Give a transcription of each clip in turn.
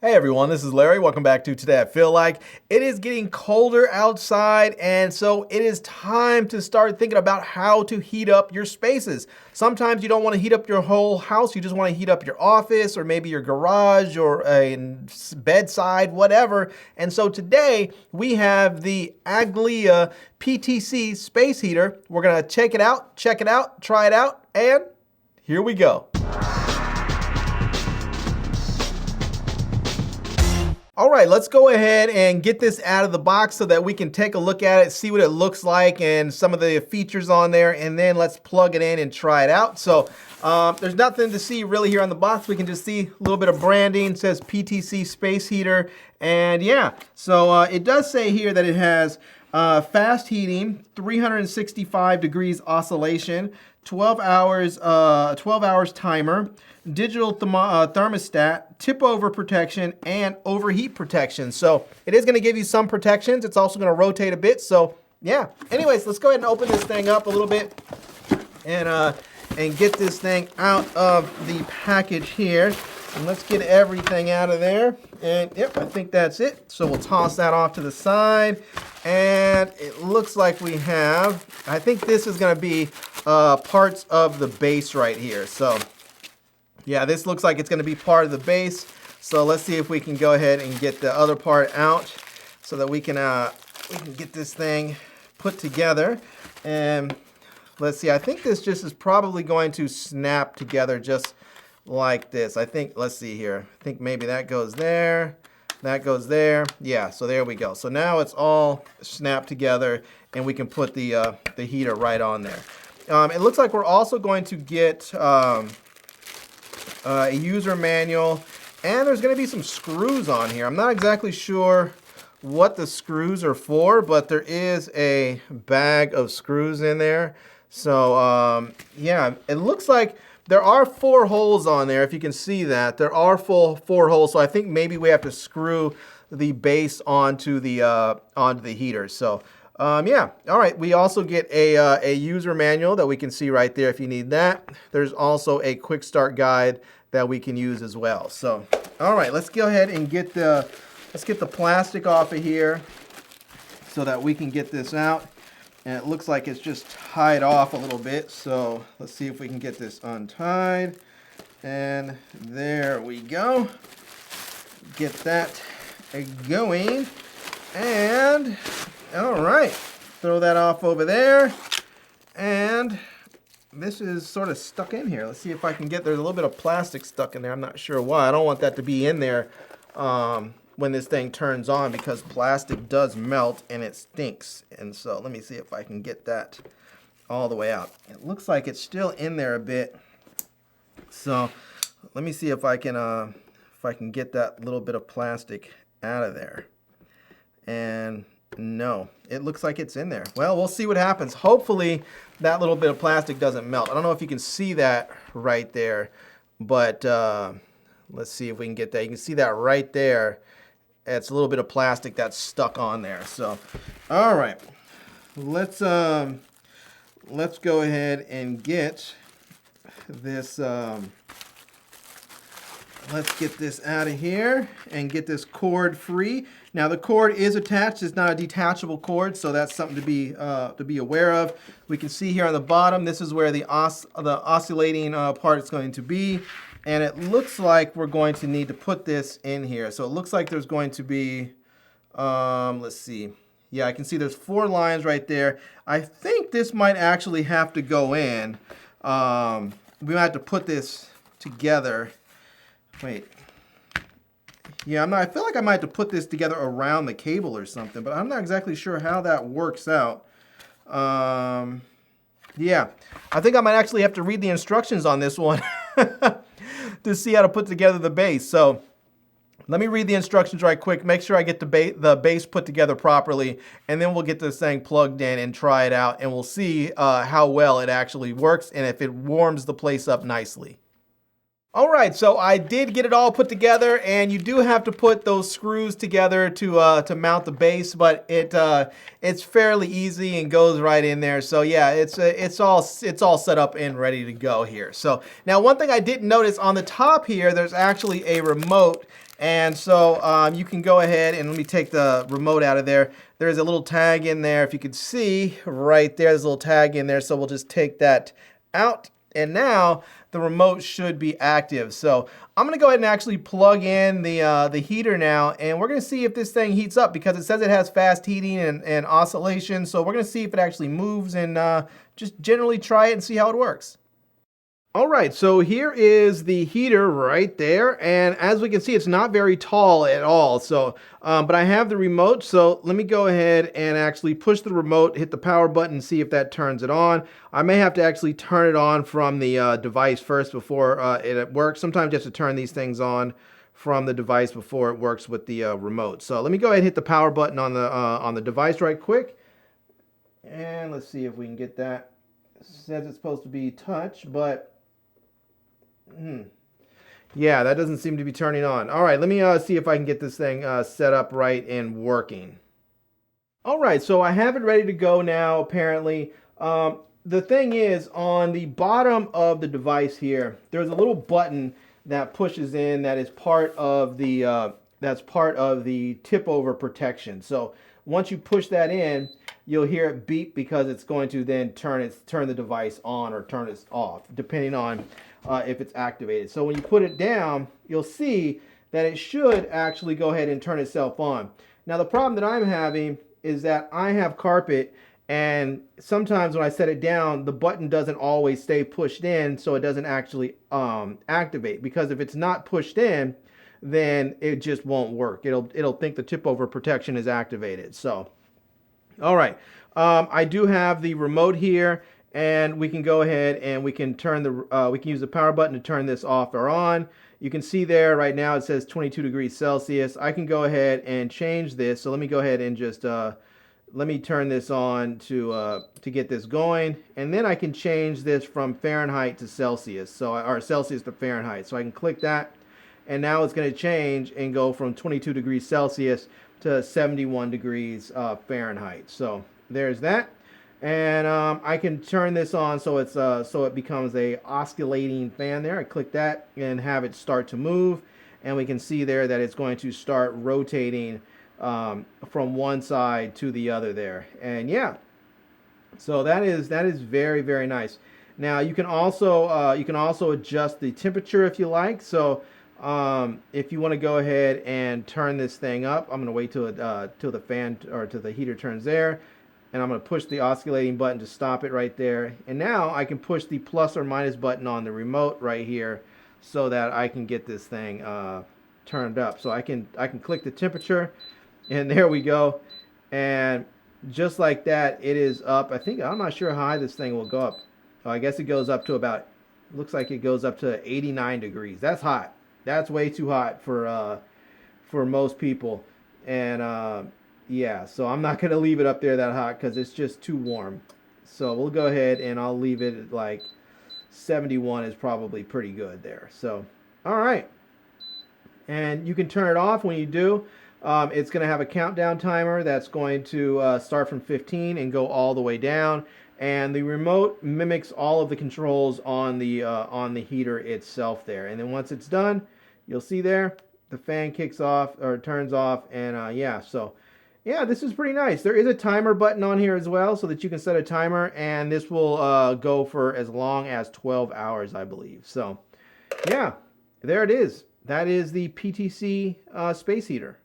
Hey everyone, this is Larry. Welcome back to Today I Feel Like. It is getting colder outside, and so it is time to start thinking about how to heat up your spaces. Sometimes you don't want to heat up your whole house, you just want to heat up your office or maybe your garage or a bedside, whatever. And so today we have the Aglaia PTC space heater. We're gonna check it out, try it out, and here we go. All right, let's go ahead and get this out of the box so that we can take a look at it, see what it looks like and some of the features on there, and then let's plug it in and try it out. So there's nothing to see really here on the box. We can just see a little bit of branding. It says PTC space heater, and yeah, so it does say here that it has fast heating, 365 degrees oscillation, 12 hours timer, digital thermostat, tip over protection, and overheat protection. So it is gonna give you some protections. It's also gonna rotate a bit. So yeah, anyways, let's go ahead and open this thing up a little bit and get this thing out of the package here. And let's get everything out of there. And yep, I think that's it. So we'll toss that off to the side. And it looks like we have, I think this is gonna be parts of the base right here. So yeah, this looks like it's gonna be part of the base. So let's see if we can go ahead and get the other part out so that we can get this thing put together. And let's see, I think this just is probably going to snap together just like this. I think, let's see here. I think maybe that goes there, that goes there. Yeah, so there we go. So now it's all snapped together and we can put the heater right on there. It looks like we're also going to get a user manual, and there's going to be some screws on here. I'm not exactly sure what the screws are for, but there is a bag of screws in there. So yeah, it looks like there are 4 holes on there. If you can see that, there are 4 holes. So I think maybe we have to screw the base onto the heater. So yeah, all right. We also get a user manual that we can see right there if you need that. There's also a quick start guide that we can use as well. So, all right, let's go ahead and get the plastic off of here so that we can get this out. And it looks like it's just tied off a little bit. So let's see if we can get this untied. And there we go. Get that going. And all right, throw that off over there. And this is sort of stuck in here. Let's see if I can get, there's a little bit of plastic stuck in there. I'm not sure why. I don't want that to be in there when this thing turns on, because plastic does melt and it stinks. And so let me see if I can get that all the way out. It looks like it's still in there a bit. So let me see if I can get that little bit of plastic out of there. And no, it looks like it's in there. Well, we'll see what happens. Hopefully that little bit of plastic doesn't melt. I don't know if you can see that right there, but let's see if we can get that. You can see that right there. It's a little bit of plastic that's stuck on there. So, all right, let's go ahead and get this. Let's get this out of here and get this cord free. Now the cord is attached. It's not a detachable cord, so that's something to be aware of. We can see here on the bottom, this is where the oscillating part is going to be. And it looks like we're going to need to put this in here. So it looks like there's going to be, let's see. Yeah, I can see there's 4 lines right there. I think this might actually have to go in. We might have to put this together. Wait. Yeah, I feel like I might have to put this together around the cable or something, but I'm not exactly sure how that works out. Yeah, I think I might actually have to read the instructions on this one to see how to put together the base. So let me read the instructions right quick, make sure I get the base put together properly, and then we'll get this thing plugged in and try it out, and we'll see how well it actually works and if it warms the place up nicely. All right, so I did get it all put together, and you do have to put those screws together to mount the base, but it's fairly easy and goes right in there. So yeah, it's all set up and ready to go here. So now one thing I didn't notice on the top here, there's actually a remote, And so you can go ahead and let me take the remote out of there. There's a little tag in there. If you could see right there, there's a little tag in there. So we'll just take that out. And now the remote should be active. So I'm gonna go ahead and actually plug in the heater now, and we're gonna see if this thing heats up because it says it has fast heating and oscillation. So we're gonna see if it actually moves and just generally try it and see how it works. All right, so here is the heater right there, and as we can see, it's not very tall at all. So, but I have the remote, so let me go ahead and actually push the remote, hit the power button, and see if that turns it on. I may have to actually turn it on from the device first before it works. Sometimes you have to turn these things on from the device before it works with the remote. So let me go ahead and hit the power button on the device right quick, and let's see if we can get that. It says it's supposed to be touch, but yeah, that doesn't seem to be turning on. All right, let me see if I can get this thing set up right and working. All right, so I have it ready to go now, apparently. The thing is, on the bottom of the device here, there's a little button that pushes in that is part of the tip over protection. So once you push that in, you'll hear it beep because it's going to then turn the device on or turn it off, depending on if it's activated. So when you put it down, you'll see that it should actually go ahead and turn itself on. Now the problem that I'm having is that I have carpet, and sometimes when I set it down, the button doesn't always stay pushed in, so it doesn't actually activate. Because if it's not pushed in, then it just won't work. It'll think the tip over protection is activated. So, all right, I do have the remote here. And we can go ahead and we can use the power button to turn this off or on. You can see there right now it says 22 degrees Celsius. I can go ahead and change this. So let me go ahead and just let me turn this on to get this going, and then I can change this from Fahrenheit to Celsius, or Celsius to Fahrenheit. So I can click that, and now it's going to change and go from 22 degrees Celsius to 71 degrees Fahrenheit. So there's that. And I can turn this on so it becomes a oscillating fan there. I click that and have it start to move, and we can see there that it's going to start rotating from one side to the other there. And yeah, so that is very, very nice. Now you can also adjust the temperature if you like. So if you want to go ahead and turn this thing up, I'm going to wait till the fan or till the heater turns there. And I'm going to push the oscillating button to stop it right there. And now I can push the plus or minus button on the remote right here so that I can get this thing turned up. So I can click the temperature, and there we go. And just like that, it is up. I'm not sure how high this thing will go up. Oh, I guess it goes up to about, looks like it goes up to 89 degrees. That's hot. That's way too hot for most people. And yeah, so I'm not going to leave it up there that hot because it's just too warm. So we'll go ahead and I'll leave it at like 71 is probably pretty good there. So, all right. And you can turn it off when you do. It's going to have a countdown timer that's going to start from 15 and go all the way down. And the remote mimics all of the controls on the heater itself there. And then once it's done, you'll see there, the fan kicks off or turns off. And yeah, so yeah, this is pretty nice. There is a timer button on here as well so that you can set a timer, and this will go for as long as 12 hours, I believe. So yeah, there it is. That is the PTC space heater.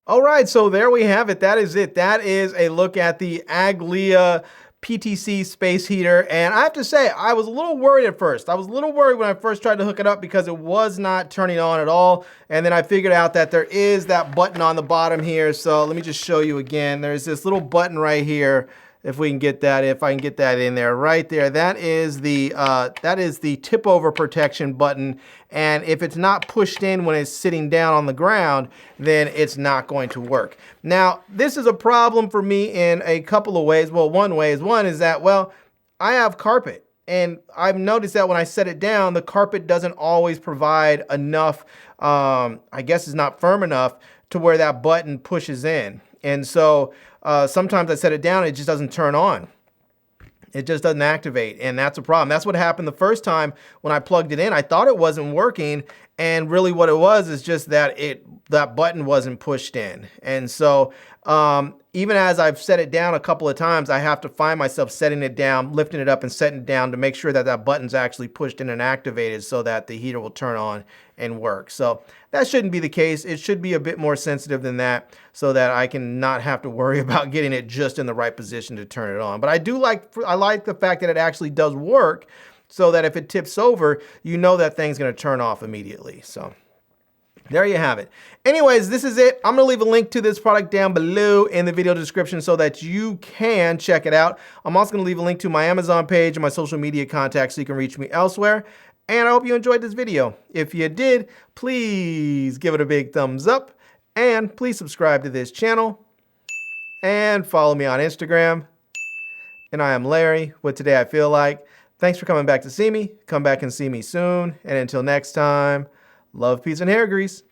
All right, so there we have it. That is it. That is a look at the Aglaia PTC space heater, and I have to say I was a little worried at first. I was a little worried when I first tried to hook it up because it was not turning on at all, and then I figured out that there is that button on the bottom here. So let me just show you again. There's this little button right here. If we can get that, if I can get that in there, right there, that is the tip over protection button. And if it's not pushed in when it's sitting down on the ground, then it's not going to work. Now, this is a problem for me in a couple of ways. Well, one is that, well, I have carpet, and I've noticed that when I set it down, the carpet doesn't always provide enough, I guess it's not firm enough to where that button pushes in. And so sometimes I set it down, it just doesn't turn on. It just doesn't activate, and that's a problem. That's what happened the first time when I plugged it in. I thought it wasn't working, And really what it was is just that that button wasn't pushed in. And so even as I've set it down a couple of times, I have to find myself setting it down, lifting it up and setting it down to make sure that that button's actually pushed in and activated so that the heater will turn on and work. So that shouldn't be the case. It should be a bit more sensitive than that so that I can not have to worry about getting it just in the right position to turn it on. But I like the fact that it actually does work so that if it tips over, you know that thing's gonna turn off immediately. So there you have it. Anyways, this is it. I'm gonna leave a link to this product down below in the video description so that you can check it out. I'm also gonna leave a link to my Amazon page and my social media contacts so you can reach me elsewhere. And I hope you enjoyed this video. If you did, please give it a big thumbs up and please subscribe to this channel and follow me on Instagram. And I am Larry with Today I Feel Like. Thanks for coming back to see me. Come back and see me soon. And until next time, love, peace, and hair grease.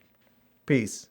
Peace.